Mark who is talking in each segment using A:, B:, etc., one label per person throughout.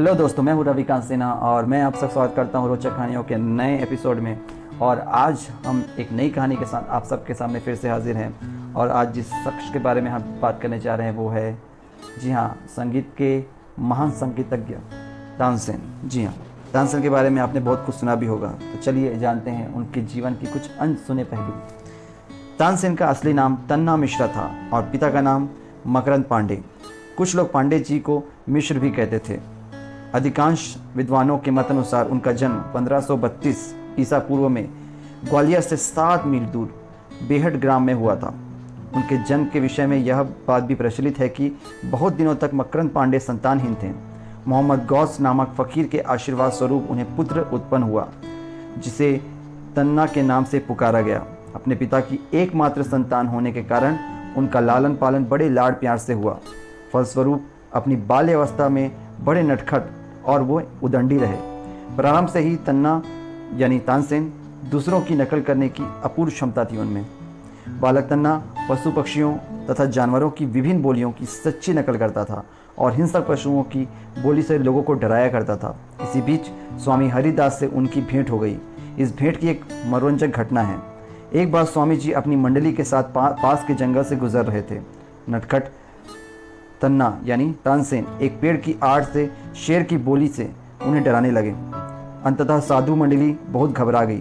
A: Hello दोस्तों, मैं हूं रविकांत सिन्हा और मैं आप सब स्वागत करता हूं रोचक कहानियों के नए एपिसोड में। और आज हम एक नई कहानी के साथ आप सबके सामने फिर से हाजिर हैं। और आज जिस शख्स के बारे में हम बात करने जा रहे हैं वो है, जी हाँ, संगीत के महान संगीतज्ञ तानसेन। जी हाँ, तानसेन के बारे में आपने बहुत कुछ सुना भी होगा, तो चलिए जानते हैं उनके जीवन की कुछ अनसुने पहलू। तानसेन का असली नाम तन्ना मिश्रा था और पिता का नाम मकरंद पांडे। कुछ लोग पांडे जी को मिश्र भी कहते थे। अधिकांश विद्वानों के मत अनुसार उनका जन्म 1532 ईसा पूर्व में ग्वालियर से 7 मील दूर बेहट ग्राम में हुआ था। उनके जन्म के विषय में यह बात भी प्रचलित है कि बहुत दिनों तक मकरंद पांडे संतानहीन थे। मोहम्मद गौस नामक फ़कीर के आशीर्वाद स्वरूप उन्हें पुत्र उत्पन्न हुआ, जिसे तन्ना के नाम से पुकारा गया। अपने पिता की एकमात्र संतान होने के कारण उनका लालन पालन बड़े लाड़ प्यार से हुआ। फलस्वरूप अपनी बाल्यावस्था में बड़े नटखट और वो उदंडी रहे। प्रारंभ से ही तन्ना यानी तानसेन दूसरों की नकल करने की अपूर्व क्षमता थी उनमें। बालक तन्ना पशु पक्षियों तथा जानवरों की विभिन्न बोलियों की सच्ची नकल करता था और हिंसक पशुओं की बोली से लोगों को डराया करता था। इसी बीच स्वामी हरिदास से उनकी भेंट हो गई। इस भेंट की एक मनोरंजक घटना है। एक बार स्वामी जी अपनी मंडली के साथ पास के जंगल से गुजर रहे थे। नटखट तन्ना यानी तानसेन एक पेड़ की आड़ से शेर की बोली से उन्हें डराने लगे। अंततः साधु मंडली बहुत घबरा गई।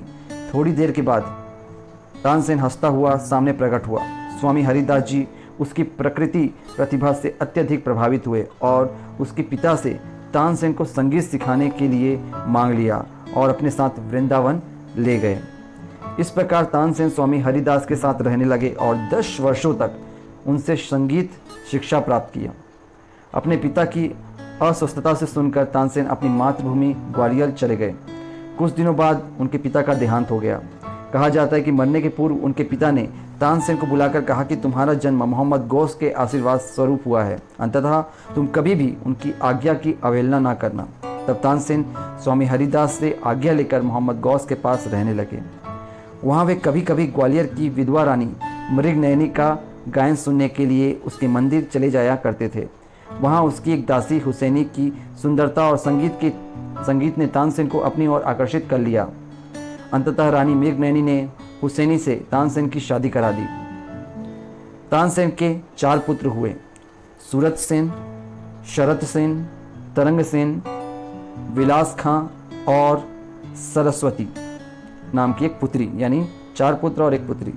A: थोड़ी देर के बाद तानसेन हंसता हुआ सामने प्रकट हुआ। स्वामी हरिदास जी उसकी प्रकृति प्रतिभा से अत्यधिक प्रभावित हुए और उसके पिता से तानसेन को संगीत सिखाने के लिए मांग लिया और अपने साथ वृंदावन ले गए। इस प्रकार तानसेन स्वामी हरिदास के साथ रहने लगे और 10 वर्षों तक उनसे संगीत शिक्षा प्राप्त किया। अपने पिता की अस्वस्थता से सुनकर तानसेन अपनी मातृभूमि ग्वालियर चले गए। कुछ दिनों बाद उनके पिता का देहांत हो गया। कहा जाता है कि मरने के पूर्व उनके पिता ने तानसेन को बुलाकर कहा कि तुम्हारा जन्म मोहम्मद गौस के आशीर्वाद स्वरूप हुआ है, अंततः तुम कभी भी उनकी आज्ञा की अवहेलना ना करना। तब तानसेन स्वामी हरिदास से आज्ञा लेकर मोहम्मद गौस के पास रहने लगे। वहाँ वे कभी कभी ग्वालियर की विधवा रानी मृगनयनी का गायन सुनने के लिए उसके मंदिर चले जाया करते थे। वहाँ उसकी एक दासी हुसैनी की सुंदरता और संगीत ने तानसेन को अपनी ओर आकर्षित कर लिया। अंततः रानी मृगनयनी ने हुसैनी से तानसेन की शादी करा दी। तानसेन के 4 पुत्र हुए, सूरत सेन, शरत सेन, तरंग सेन, विलास खां और सरस्वती नाम की एक पुत्री, यानी 4 पुत्र और 1 पुत्री।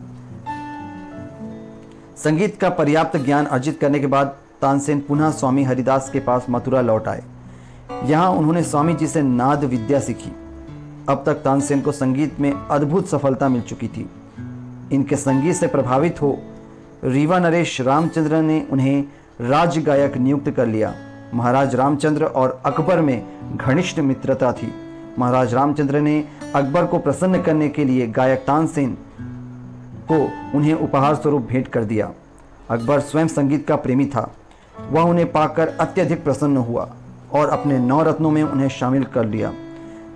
A: संगीत का पर्याप्त ज्ञान अर्जित करने के बाद तानसेन पुनः स्वामी हरिदास के पास मथुरा लौट आए। यहाँ उन्होंने स्वामी जी से नाद विद्या सीखी। अब तक तानसेन को संगीत में अद्भुत सफलता मिल चुकी थी। इनके संगीत से प्रभावित हो रीवा नरेश रामचंद्र ने उन्हें राज्य गायक नियुक्त कर लिया। महाराज रामचंद्र और अकबर में घनिष्ठ मित्रता थी। महाराज रामचंद्र ने अकबर को प्रसन्न करने के लिए गायक तानसेन को उन्हें उपहार स्वरूप भेंट कर दिया। अकबर स्वयं संगीत का प्रेमी था। वह उन्हें पाकर अत्यधिक प्रसन्न हुआ और अपने 9 रत्नों में उन्हें शामिल कर लिया।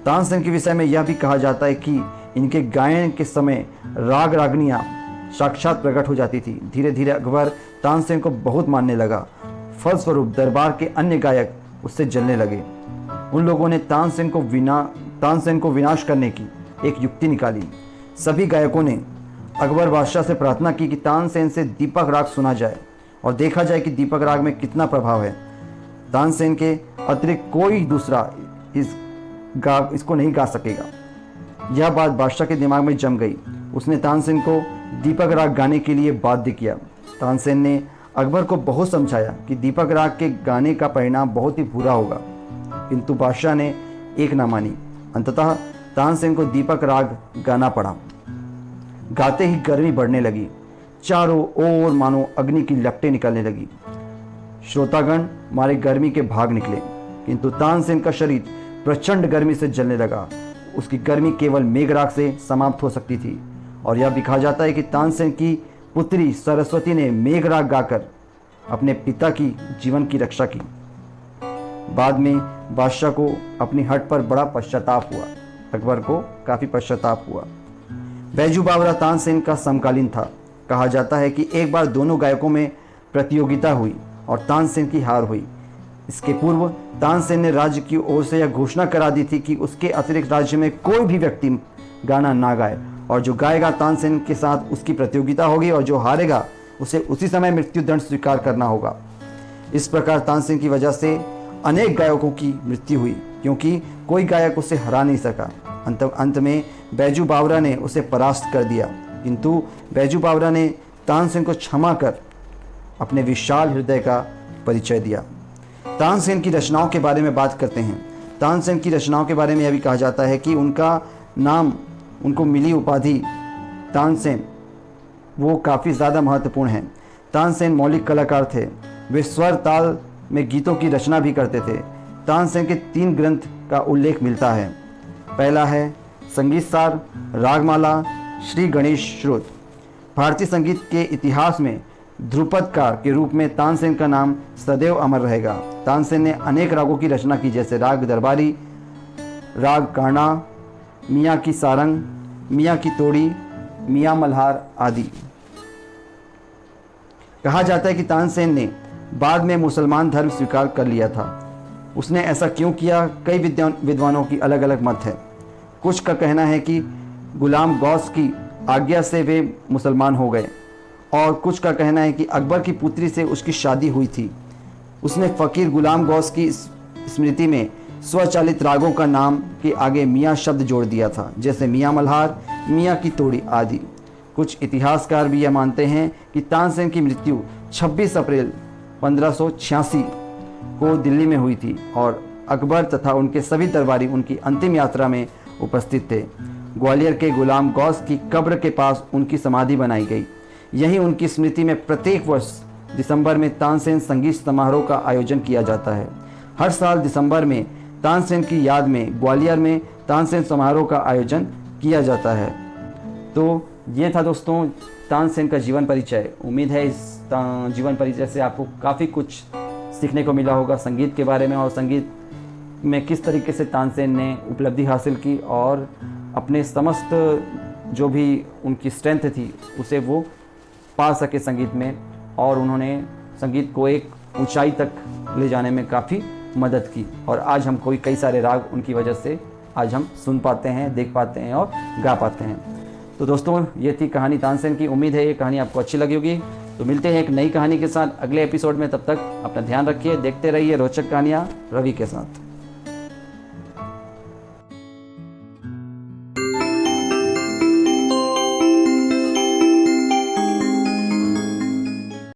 A: तानसेन के विषय में यह भी कहा जाता है कि इनके गायन के समय राग रागनियाँ साक्षात प्रकट हो जाती थी। धीरे धीरे अकबर तानसेन को बहुत मानने लगा। फलस्वरूप दरबार के अन्य गायक उससे जलने लगे। उन लोगों ने तानसेन को विनाश करने की एक युक्ति निकाली। सभी गायकों ने अकबर बादशाह से प्रार्थना की कि तानसेन से दीपक राग सुना जाए और देखा जाए कि दीपक राग में कितना प्रभाव है। तानसेन के अतिरिक्त कोई दूसरा इसको नहीं गा सकेगा। यह बात बादशाह के दिमाग में जम गई। उसने तानसेन को दीपक राग गाने के लिए बाध्य किया। तानसेन ने अकबर को बहुत समझाया कि दीपक राग के गाने का परिणाम बहुत ही बुरा होगा, किंतु बादशाह ने एक ना मानी। अंततः तानसेन को दीपक राग गाना पड़ा। गाते ही गर्मी बढ़ने लगी। चारों ओर मानो अग्नि की लपटें निकलने लगी। श्रोतागण मारे गर्मी के भाग निकले, किंतु तानसेन का शरीर प्रचंड गर्मी से जलने लगा। उसकी गर्मी केवल मेघराग से समाप्त हो सकती थी। और यह भी कहा जाता है कि तानसेन की पुत्री सरस्वती ने मेघराग गाकर अपने पिता की जीवन की रक्षा की। बाद में बादशाह को अपनी हट पर बड़ा पश्चाताप हुआ। अकबर को काफ़ी पश्चाताप हुआ। बैजू बावरा तानसेन का समकालीन था। कहा जाता है कि एक बार दोनों गायकों में प्रतियोगिता हुई और तानसेन की हार हुई। इसके पूर्व तानसेन ने राज्य की ओर से यह घोषणा करा दी थी कि उसके अतिरिक्त राज्य में कोई भी व्यक्ति गाना ना गाए, और जो गाएगा तानसेन के साथ उसकी प्रतियोगिता होगी, और जो हारेगा उसे उसी समय मृत्यु दंड स्वीकार करना होगा। इस प्रकार तानसेन की वजह से अनेक गायकों की मृत्यु हुई, क्योंकि कोई गायक उसे हरा नहीं सका। अंत में बैजू बावरा ने उसे परास्त कर दिया, किंतु बैजू बावरा ने तानसेन को क्षमा कर अपने विशाल हृदय का परिचय दिया। तानसेन की रचनाओं के बारे में बात करते हैं। तानसेन की रचनाओं के बारे में यह भी कहा जाता है कि उनका नाम, उनको मिली उपाधि तानसेन, वो काफ़ी ज़्यादा महत्वपूर्ण है। तानसेन मौलिक कलाकार थे। वे स्वर ताल में गीतों की रचना भी करते थे। तानसेन के 3 ग्रंथ का उल्लेख मिलता है। पहला है संगीत सार, रागमाला, श्री गणेश श्रुत। भारतीय संगीत के इतिहास में ध्रुपदकार के रूप में तानसेन का नाम सदैव अमर रहेगा। तानसेन ने अनेक रागों की रचना की, जैसे राग दरबारी, राग काना, मियाँ की सारंग, मियाँ की तोड़ी, मियाँ मल्हार आदि। कहा जाता है कि तानसेन ने बाद में मुसलमान धर्म स्वीकार कर लिया था। उसने ऐसा क्यों किया, कई विद्वानों की अलग अलग मत है। कुछ का कहना है कि गुलाम गौस की आज्ञा से वे मुसलमान हो गए, और कुछ का कहना है कि अकबर की पुत्री से उसकी शादी हुई थी। उसने फ़कीर गुलाम गौस की स्मृति में स्वचालित रागों का नाम के आगे मियाँ शब्द जोड़ दिया था, जैसे मियाँ मल्हार, मियाँ की तोड़ी आदि। कुछ इतिहासकार भी यह मानते हैं कि तानसेन की मृत्यु 26 अप्रैल 1586 को दिल्ली में हुई थी, और अकबर तथा उनके सभी दरबारी उनकी अंतिम यात्रा में उपस्थित थे। ग्वालियर के गुलाम गौस की कब्र के पास उनकी समाधि बनाई गई। यहीं उनकी स्मृति में प्रत्येक वर्ष दिसंबर में तानसेन संगीत समारोह का आयोजन किया जाता है। हर साल दिसंबर में तानसेन की याद में ग्वालियर में तानसेन समारोह का आयोजन किया जाता है। तो ये था दोस्तों तानसेन का जीवन परिचय। उम्मीद है इस जीवन परिचय से आपको काफ़ी कुछ सीखने को मिला होगा संगीत के बारे में, और संगीत में किस तरीके से तानसेन ने उपलब्धि हासिल की और अपने समस्त जो भी उनकी स्ट्रेंथ थी उसे वो पा सके संगीत में, और उन्होंने संगीत को एक ऊंचाई तक ले जाने में काफ़ी मदद की। और आज हम कई सारे राग उनकी वजह से आज हम सुन पाते हैं, देख पाते हैं और गा पाते हैं। तो दोस्तों ये थी कहानी तानसेन की। उम्मीद है ये कहानी आपको अच्छी लगी होगी। तो मिलते हैं एक नई कहानी के साथ अगले एपिसोड में। तब तक अपना ध्यान रखिए, देखते रहिए रोचक कहानियाँ रवि के साथ।